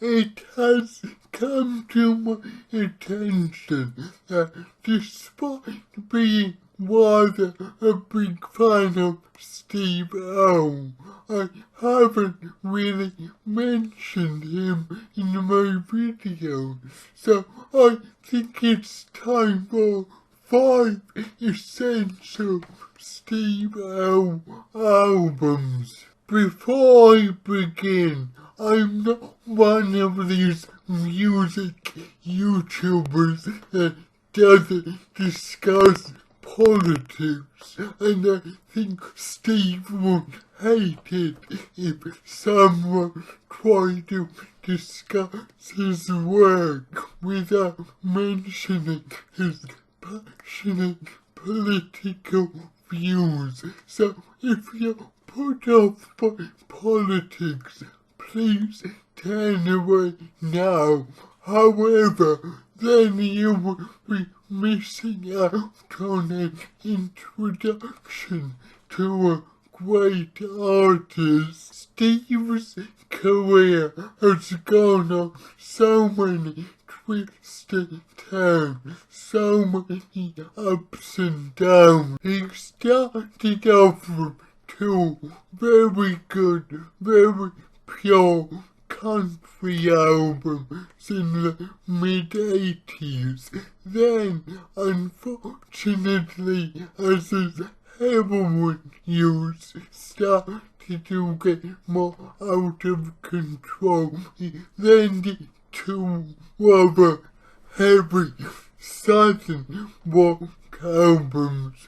it has come to my attention that despite being rather a big fan of Steve Earle, I haven't really mentioned him in my video, so I think it's time for 5 essential Steve Earle albums. Before I begin, I'm not one of these music YouTubers that doesn't discuss politics, and I think Steve would hate it if someone tried to discuss his work without mentioning his passionate political views. So if you're put off by politics, please turn away now. However, then you will be missing out on an introduction to a great artist. Steve's career has gone on so many twists and turns, so many ups and downs. He started off with 2 very good, very pure country albums in the mid-80s. Then, unfortunately, as his heroin use started to get more out of control, he then did 2 rather heavy Southern rock albums.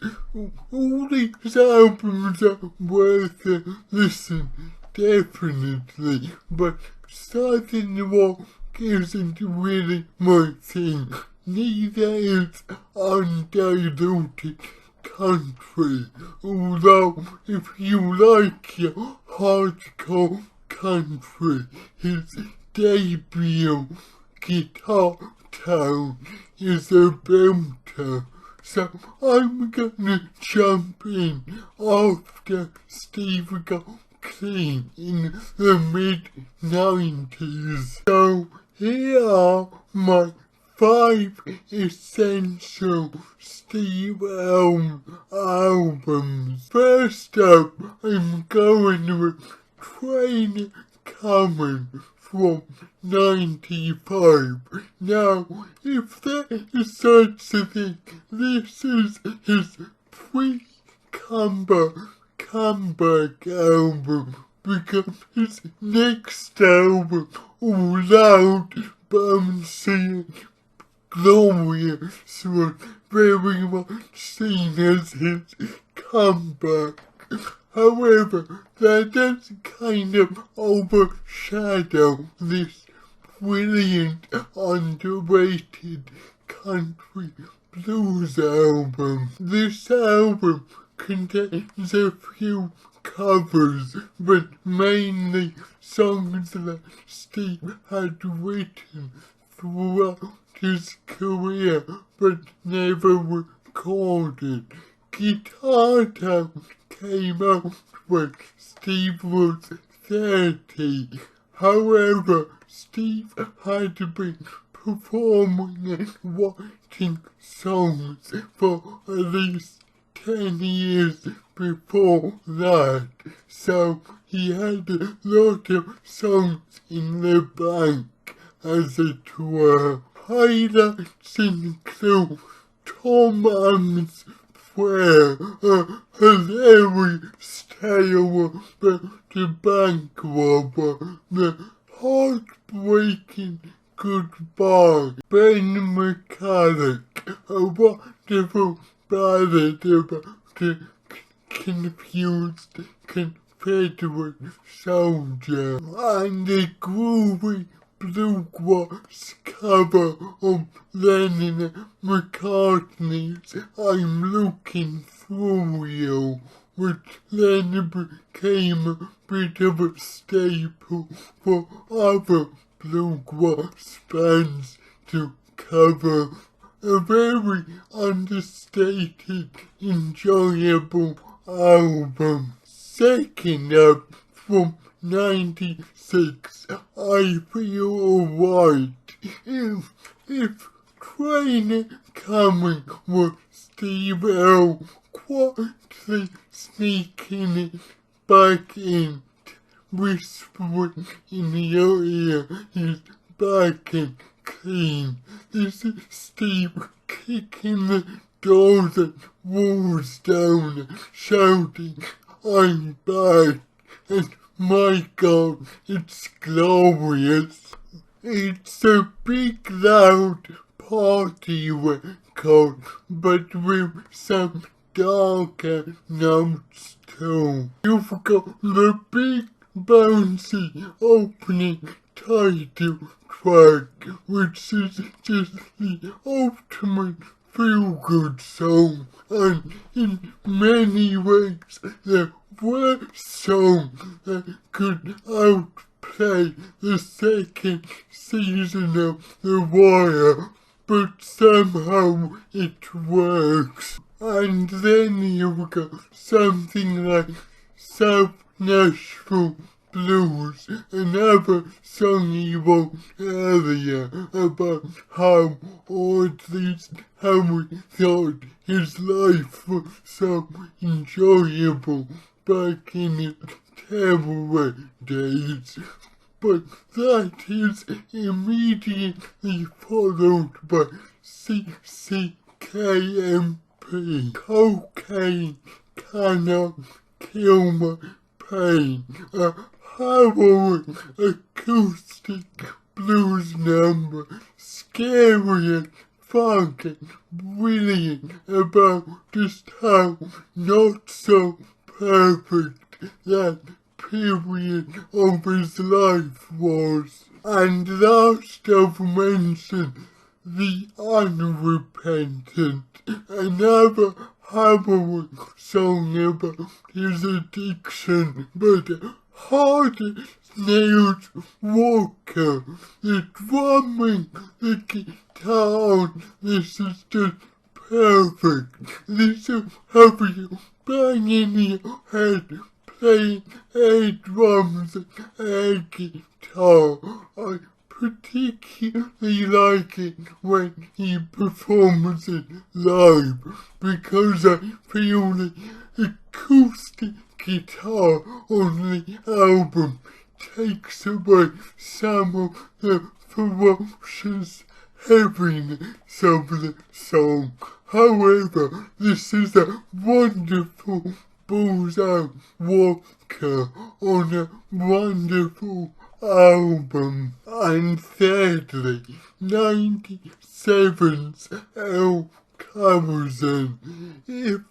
All these albums are worth a listen, definitely, but Southern rock isn't really my thing. Neither is undiluted country, although if you like your hardcore country, his debut, Guitar Town, is a belter. So I'm gonna jump in after Steve got clean in the mid-90s. So here are my 5 essential Steve Earle albums. First up, I'm going with Train Coming from 95. Now, if there is such a thing, this is his comeback album, because his next album, All Loud, Bouncy and Glorious, was very much seen as his comeback. However, that does kind of overshadow this brilliant, underrated country blues album. This album contains a few covers, but mainly songs that Steve had written throughout his career but never recorded. Guitar Town came out when Steve was 30. However, Steve had been performing and writing songs for at least 10 years before that, so he had a lot of songs in the bank, as it were. Highlights include Tom's Prayer, a hilarious tale about the bank robber, the heartbreaking Goodbye, Ben McCulloch, a wonderful ballad about the confused Confederate soldier, and a groovy bluegrass cover of Lennon and McCartney's I'm Looking Through You, which then became a bit of a staple for other bluegrass bands to cover. A very understated, enjoyable album. Second up, from 96. I feel alright. If trainer coming was Steve Earle quietly sneaking it back in, whispering in your ear, he's back and clean. This is Steve kicking the doors and walls down, shouting, I'm back, and my God, it's glorious. It's a big loud party record, but with some darker notes too. You've got the big bouncy opening title track, which is just the ultimate feel-good song, and in many ways the worst song that could outplay the second season of The Wire, but somehow it works. And then you've got something like South Nashville Blues, another song he wrote earlier about how, or at least how we thought his life was so enjoyable back in his terror days. But that is immediately followed by CCKMP. Cocaine cannot kill my pain. A harrowing acoustic blues number, scary and fucking brilliant about just how not so perfect that period of his life was. And last I've mentioned The Unrepentant, another harrowing song about his addiction, but hard-nailed rocker, the drumming, the guitar, this is just perfect. This will have you banging your head, playing air drums and air guitar. I particularly like it when he performs it live, because I feel the acoustic guitar on the album takes away some of the ferocious heaviness of the song. However, this is a wonderful bullseye rocker on a wonderful album. And thirdly, 97's El Corazon. If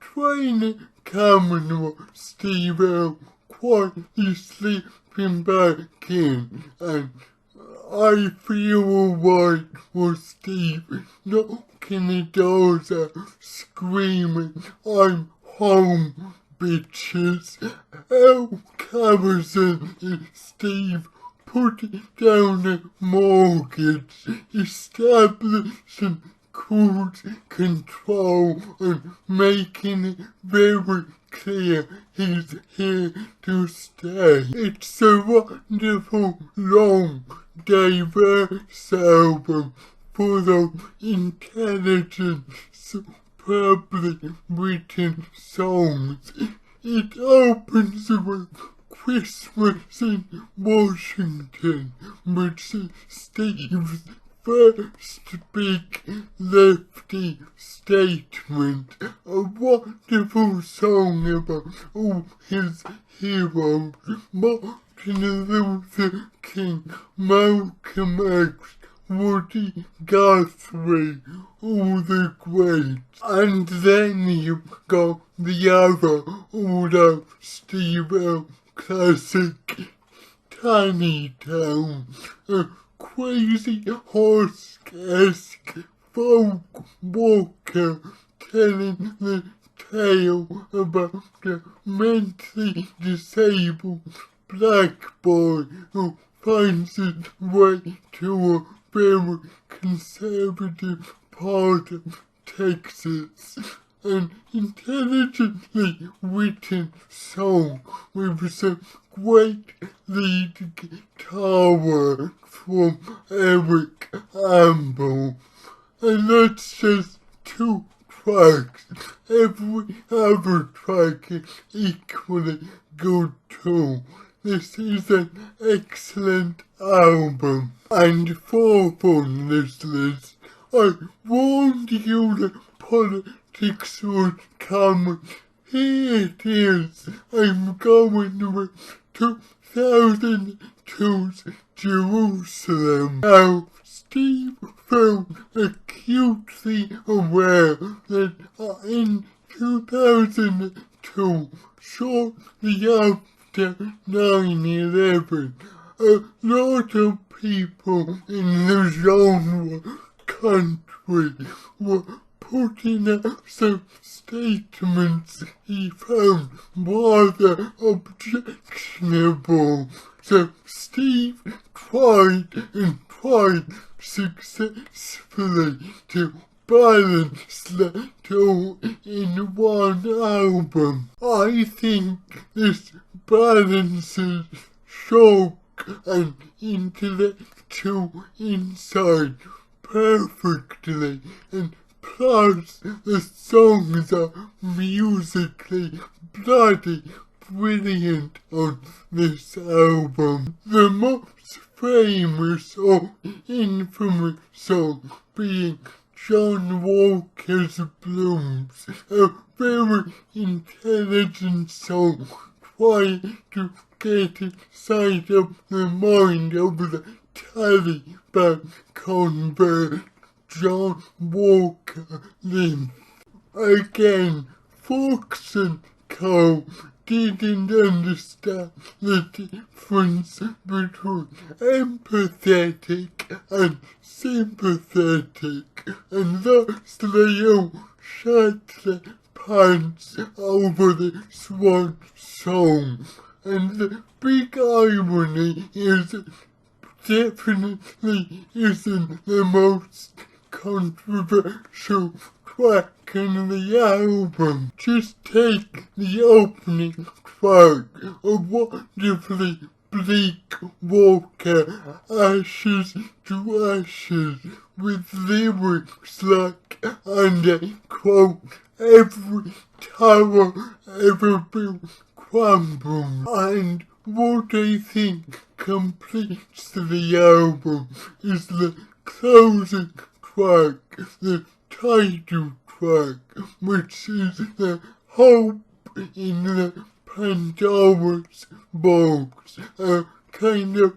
trainer coming was Steve Earle quietly slipping back in, and I feel alright was Steve knocking the doors out, screaming, I'm home, bitches. El Corazon and Steve putting down a mortgage, establishing cruise control and making it very clear he's here to stay. It's a wonderful, long, diverse album full of intelligent, superbly written songs. It opens with Christmas in Washington, which is Steve's first big lefty statement. A wonderful song about all his heroes, Martin Luther King, Malcolm X, Woody Guthrie, all the greats. And then you've got the other all-out Steve Earle classic, Tiny Town, a crazy horse-esque folk walker telling the tale about a mentally disabled black boy who finds his way to a very conservative part of Texas. an intelligently written song with some great lead guitar work from Eric Ambel. And that's just 2 tracks. Every other track is equally good too. This is an excellent album. And fourth on this list, I warned you that politics would come. Here it is. I'm going with 2002's Jerusalem. Now, Steve Earle acutely aware that in 2002, shortly after 9/11, a lot of people in the genre country were putting up some statements he found rather objectionable. So Steve tried successfully to balance that all in one album. I think this balances shock and intellectual insight perfectly, and plus the songs are musically bloody brilliant on this album. The most famous or infamous song being John Walker's Blues, a very intelligent song trying to get inside of the mind of the Taliban convert John Walker lived. Again, Fox and Co. didn't understand the difference between empathetic and sympathetic, and thus they all shut their pants over this one song. And the big irony is it definitely isn't the most controversial track in the album. Just take the opening track, a wonderfully bleak Walker, Ashes to Ashes, with lyrics like, and I quote, every tower ever built crumbles. And what I think completes the album is the closing track, the title track, which is the Hope in the Pandora's Box, a kind of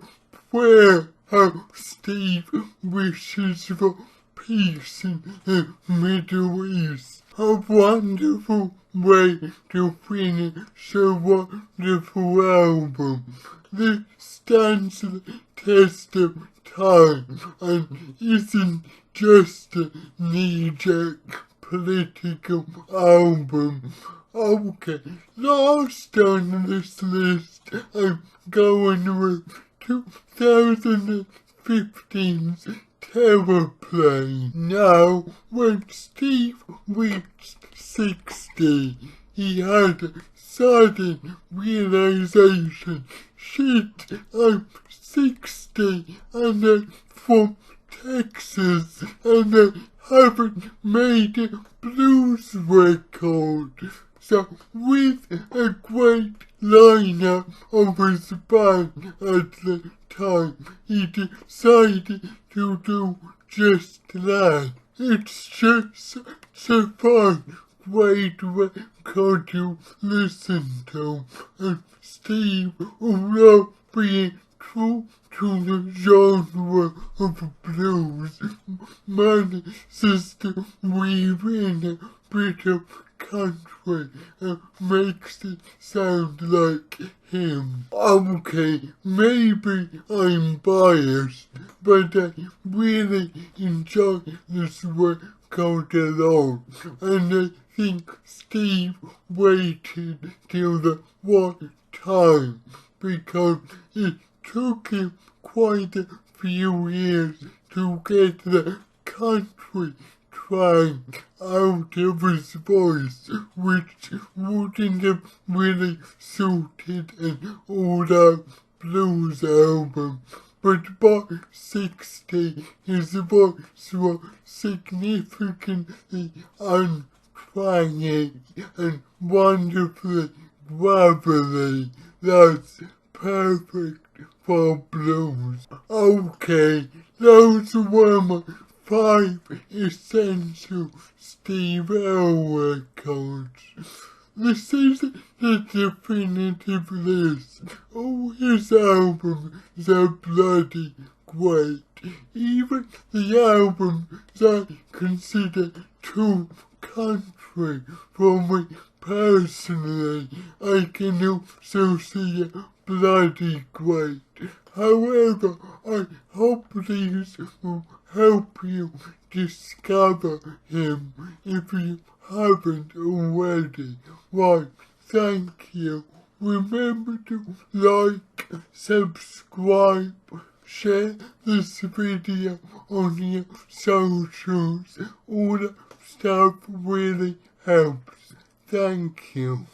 prayer how Steve wishes for peace in the Middle East. A wonderful way to finish a wonderful album. This stands the test of time and isn't just a knee-jerk political album. Okay, last on this list, I'm going with 2015's Terraplane. Now, when Steve reached 60, he had a sudden realization, shit, I'm 60 and I'm from Texas and I haven't made a blues record. So with a great lineup of his band at the time, he decided to do just that. It's just such a fun, great record to listen to, and Steve, although being true to the genre of blues, manages to weave in a bit of country and makes it sound like him. Okay, maybe I'm biased, but I really enjoy this record a lot, and I think Steve waited till the right time, because it took him quite a few years to get the country crying out of his voice, which wouldn't have really suited an all-out blues album. But by 60, his voice was significantly uncrangy and wonderfully gravelly. That's perfect for blues. Okay, those were my 5 essential Steve Earle records. This isn't the definitive list. All his albums are bloody great. Even the albums I consider too country for me personally, I can also see are bloody great. However, I hope these will help you discover him if you haven't already. Why, thank you. Remember to like, subscribe, share this video on your socials. All that stuff really helps. Thank you.